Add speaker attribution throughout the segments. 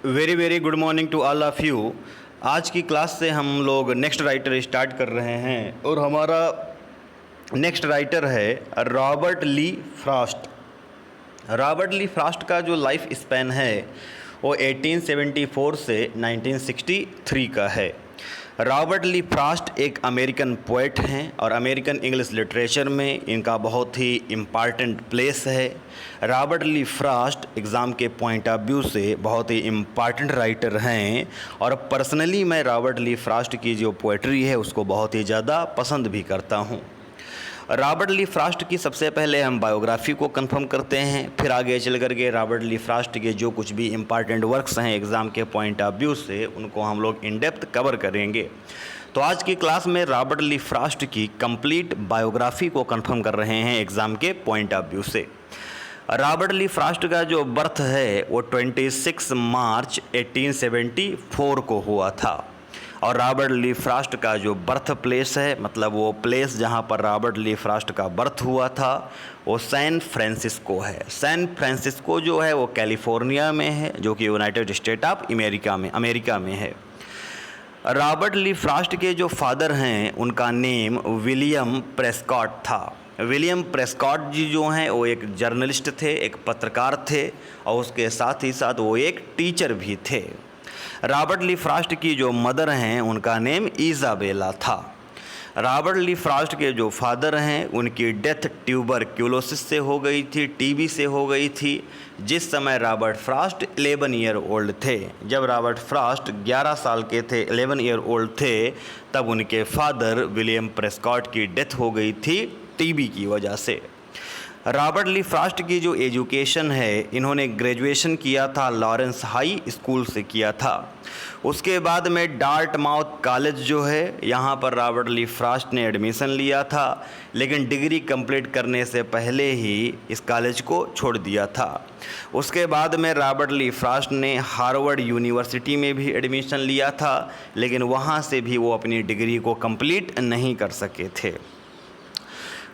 Speaker 1: Very very good morning to all of you. आज की class से हम लोग नेक्स्ट राइटर स्टार्ट कर रहे हैं और हमारा नेक्स्ट राइटर है Robert Lee Frost. Robert Lee Frost का जो लाइफ स्पैन है वो 1874 से 1963 का है। रॉबर्ट ली फ्रॉस्ट एक अमेरिकन पोएट हैं और अमेरिकन इंग्लिश लिटरेचर में इनका बहुत ही इम्पॉर्टेंट प्लेस है। रॉबर्ट ली फ्रॉस्ट एग्ज़ाम के पॉइंट ऑफ व्यू से बहुत ही इम्पॉर्टेंट राइटर हैं और पर्सनली मैं रॉबर्ट ली फ्रॉस्ट की जो पोएट्री है उसको बहुत ही ज़्यादा पसंद भी करता हूँ। रॉबर्ट ली फ्रॉस्ट की सबसे पहले हम बायोग्राफी को कंफर्म करते हैं, फिर आगे चल करके रॉबर्ट ली फ्रॉस्ट के जो कुछ भी इम्पॉर्टेंट वर्क्स हैं एग्ज़ाम के पॉइंट ऑफ व्यू से उनको हम लोग इन डेप्थ कवर करेंगे। तो आज की क्लास में रॉबर्ट ली फ्रॉस्ट की कंप्लीट बायोग्राफी को कंफर्म कर रहे हैं एग्ज़ाम के पॉइंट ऑफ व्यू से। रॉबर्ट ली फ्रॉस्ट का जो बर्थ है वो 26 मार्च 1874 को हुआ था और रॉबर्ट ली फ्रॉस्ट का जो बर्थ प्लेस है, मतलब वो प्लेस जहाँ पर रॉबर्ट ली फ्रॉस्ट का बर्थ हुआ था वो सैन फ्रांसिस्को है। सैन फ्रांसिस्को जो है वो कैलिफोर्निया में है, जो कि यूनाइटेड स्टेट ऑफ अमेरिका में है। रॉबर्ट ली फ्रॉस्ट के जो फादर हैं उनका नेम विलियम प्रेस्कॉट था। विलियम प्रेस्कॉट जी जो हैं वो एक जर्नलिस्ट थे, एक पत्रकार थे और उसके साथ ही साथ वो एक टीचर भी थे। रॉबर्ट ली फ्रॉस्ट की जो मदर हैं उनका नेम इज़ाबेला था। रॉबर्ट ली फ्रॉस्ट के जो फादर हैं उनकी डेथ ट्यूबरक्यूलोसिस से हो गई थी, टीबी से हो गई थी, जिस समय रॉबर्ट फ्रॉस्ट 11 ईयर ओल्ड थे। जब रॉबर्ट फ्रॉस्ट 11 साल के थे, 11 ईयर ओल्ड थे, तब उनके फादर विलियम प्रेस्कॉट की डेथ हो गई थी टीबी की वजह से। रॉबर्ट ली फ्रॉस्ट की जो एजुकेशन है, इन्होंने ग्रेजुएशन किया था लॉरेंस हाई स्कूल से किया था। उसके बाद में डार्टमाउथ कॉलेज जो है यहाँ पर रॉबर्ट ली फ्रॉस्ट ने एडमिशन लिया था, लेकिन डिग्री कंप्लीट करने से पहले ही इस कॉलेज को छोड़ दिया था। उसके बाद में रॉबर्ट ली फ्रॉस्ट ने हार्वर्ड यूनिवर्सिटी में भी एडमिशन लिया था, लेकिन वहाँ से भी वो अपनी डिग्री को कंप्लीट नहीं कर सके थे।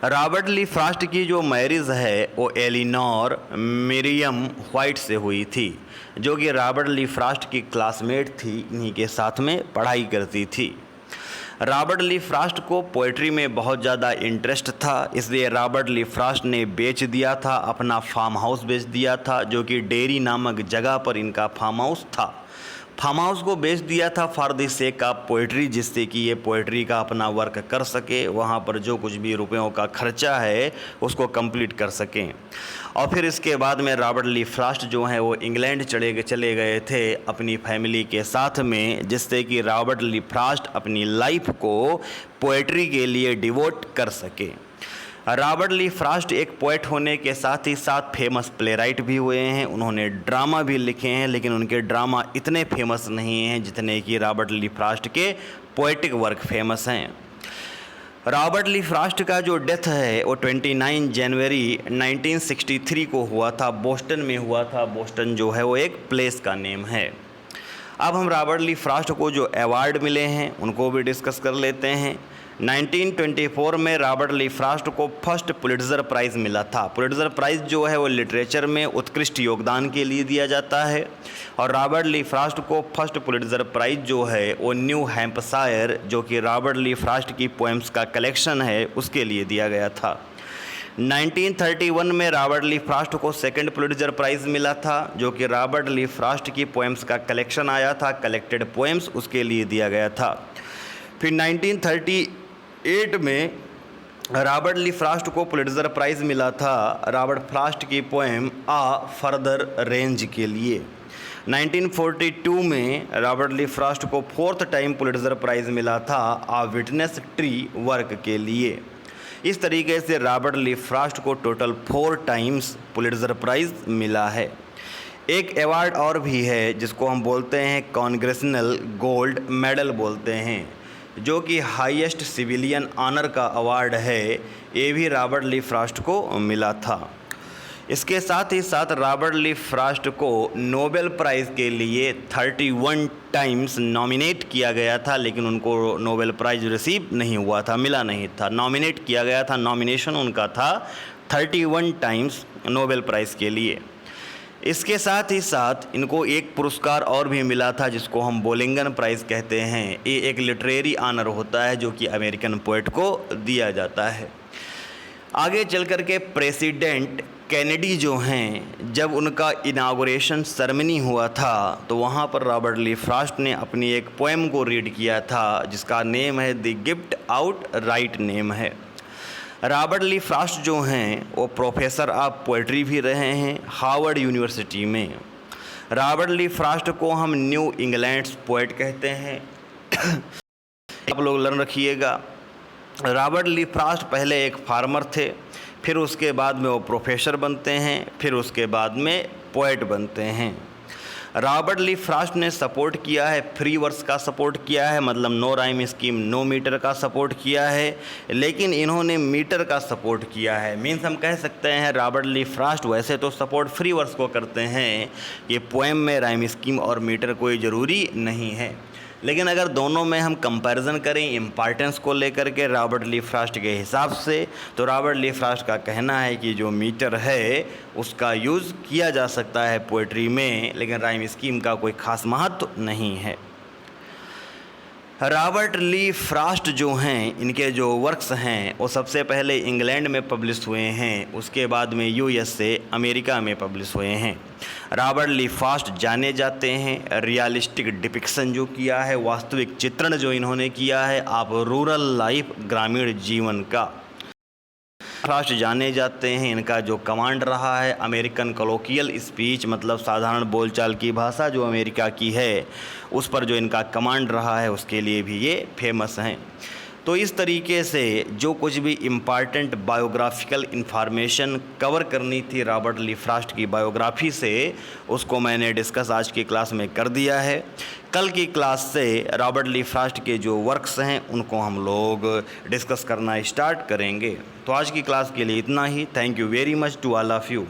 Speaker 1: रॉबर्ट ली फ्रॉस्ट की जो मैरिज है वो एलिनोर मिरियम वाइट से हुई थी, जो कि रॉबर्ट ली फ्रॉस्ट की क्लासमेट थी, इन्हीं के साथ में पढ़ाई करती थी। रॉबर्ट ली फ्रॉस्ट को पोइट्री में बहुत ज़्यादा इंटरेस्ट था, इसलिए रॉबर्ट ली फ्रॉस्ट ने बेच दिया था, अपना फार्म हाउस बेच दिया था, जो कि डेरी नामक जगह पर इनका फार्म हाउस था। फार्म हाउस को बेच दिया था for the sake of poetry, जिससे कि ये पोइट्री का अपना वर्क कर सके, वहाँ पर जो कुछ भी रुपयों का खर्चा है उसको कंप्लीट कर सकें। और फिर इसके बाद में रॉबर्ट ली फ्रॉस्ट जो हैं वो इंग्लैंड चले गए थे अपनी फैमिली के साथ में, जिससे कि रॉबर्ट ली फ्रॉस्ट अपनी लाइफ को पोइट्री के लिए डिवोट कर सके। रॉबर्ट ली फ्रॉस्ट एक पोएट होने के साथ ही साथ फेमस प्लेराइट भी हुए हैं। उन्होंने ड्रामा भी लिखे हैं, लेकिन उनके ड्रामा इतने फेमस नहीं हैं जितने कि रॉबर्ट ली फ्रॉस्ट के पोएटिक वर्क फेमस हैं। रॉबर्ट ली फ्रॉस्ट का जो डेथ है वो 29 जनवरी 1963 को हुआ था, बोस्टन में हुआ था। बोस्टन जो है वो एक प्लेस का नेम है। अब हम रॉबर्ट ली फ्रॉस्ट को जो अवार्ड मिले हैं उनको भी डिस्कस कर लेते हैं। 1924 में रॉबर्ट ली फ्रॉस्ट को फर्स्ट पुलिट्ज़र प्राइज़ मिला था। पुलिट्ज़र प्राइज़ जो है वो लिटरेचर में उत्कृष्ट योगदान के लिए दिया जाता है और रॉबर्ट ली फ्रॉस्ट को फर्स्ट पुलिट्ज़र प्राइज़ जो है वो न्यू हैम्पशायर, जो कि रॉबर्ट ली फ्रॉस्ट की पोएम्स का कलेक्शन है, उसके लिए दिया गया था। 1931 में रॉबर्ट ली फ्रॉस्ट को सेकंड पुलिट्ज़र प्राइज़ मिला था, जो कि रॉबर्ट ली फ्रॉस्ट की पोएम्स का कलेक्शन आया था, कलेक्टेड पोएम्स, उसके लिए दिया गया था। फिर 1938 में रॉबर्ट ली फ्रॉस्ट को पुलिट्ज़र प्राइज़ मिला था रॉबर्ट फ्रॉस्ट की पोएम आ फर्दर रेंज के लिए। 1942 में रॉबर्ट ली फ्रॉस्ट को फोर्थ टाइम पुलिट्ज़र प्राइज़ मिला था आ विटनेस ट्री वर्क के लिए। इस तरीके से रॉबर्ट ली फ्रॉस्ट को टोटल 4 टाइम्स पुलिट्ज़र प्राइज़ मिला है। एक अवार्ड और भी है जिसको हम बोलते हैं कॉन्ग्रेशनल गोल्ड मेडल बोलते हैं, जो कि हाईएस्ट सिविलियन ऑनर का अवार्ड है, ये भी रॉबर्ट ली फ्रॉस्ट को मिला था। इसके साथ ही साथ रॉबर्ट ली फ्रॉस्ट को नोबेल प्राइज़ के लिए 31 टाइम्स नॉमिनेट किया गया था, लेकिन उनको नोबेल प्राइज़ रिसीव नहीं हुआ था, मिला नहीं था। नॉमिनेट किया गया था, नॉमिनेशन उनका था 31 टाइम्स नोबेल प्राइज़ के लिए। इसके साथ ही साथ इनको एक पुरस्कार और भी मिला था जिसको हम बोलिंगन प्राइज़ कहते हैं। ये एक लिटरेरी ऑनर होता है जो कि अमेरिकन पोएट को दिया जाता है। आगे चल कर के प्रेसिडेंट कैनेडी जो हैं, जब उनका इनागुरेशन सेरेमनी हुआ था तो वहाँ पर रॉबर्ट ली फ्रॉस्ट ने अपनी एक पोएम को रीड किया था जिसका नेम है the gift out write name है। रॉबर्ट ली फ्रॉस्ट जो हैं वो प्रोफेसर ऑफ पोएट्री भी रहे हैं हार्वर्ड यूनिवर्सिटी में। रॉबर्ट ली फ्रॉस्ट को हम न्यू इंग्लैंड पोएट कहते हैं। आप लोग लर्न रखिएगा। रॉबर्ट ली फ्रॉस्ट पहले एक फार्मर थे, फिर उसके बाद में वो प्रोफेसर बनते हैं, फिर उसके बाद में पोएट बनते हैं। रॉबर्ट ली फ्रॉस्ट ने सपोर्ट किया है, फ्री वर्स का सपोर्ट किया है, मतलब no rhyme scheme no metre का सपोर्ट किया है, लेकिन इन्होंने मीटर का सपोर्ट किया है। मीन्स हम कह सकते हैं रॉबर्ट ली फ्रॉस्ट वैसे तो सपोर्ट फ्री वर्स को करते हैं, ये पोएम में राइम स्कीम और मीटर कोई ज़रूरी नहीं है। लेकिन अगर दोनों में हम कंपैरिजन करें इम्पॉर्टेंस को लेकर के रॉबर्ट ली फ्रॉस्ट के हिसाब से, तो रॉबर्ट ली फ्रॉस्ट का कहना है कि जो मीटर है उसका यूज़ किया जा सकता है पोएट्री में, लेकिन राइम स्कीम का कोई ख़ास महत्व नहीं है। रॉबर्ट ली फ्रॉस्ट जो हैं, इनके जो वर्क्स हैं वो सबसे पहले इंग्लैंड में पब्लिश हुए हैं, उसके बाद में USA अमेरिका में पब्लिश हुए हैं। रॉबर्ट ली फ्रॉस्ट जाने जाते हैं रियलिस्टिक डिपिक्शन जो किया है, वास्तविक चित्रण जो इन्होंने किया है आप रूरल लाइफ ग्रामीण जीवन का। फ्रॉस्ट जाने जाते हैं, इनका जो कमांड रहा है अमेरिकन कलोकियल स्पीच, मतलब साधारण बोलचाल की भाषा जो अमेरिका की है उस पर जो इनका कमांड रहा है उसके लिए भी ये फेमस हैं। तो इस तरीके से जो कुछ भी इम्पॉर्टेंट बायोग्राफिकल इन्फॉर्मेशन कवर करनी थी रॉबर्ट ली फ्रॉस्ट की बायोग्राफी से, उसको मैंने डिस्कस आज की क्लास में कर दिया है। कल की क्लास से रॉबर्ट ली फ्रॉस्ट के जो वर्क्स हैं उनको हम लोग डिस्कस करना स्टार्ट करेंगे। तो आज की क्लास के लिए इतना ही। Thank you very much to all of you.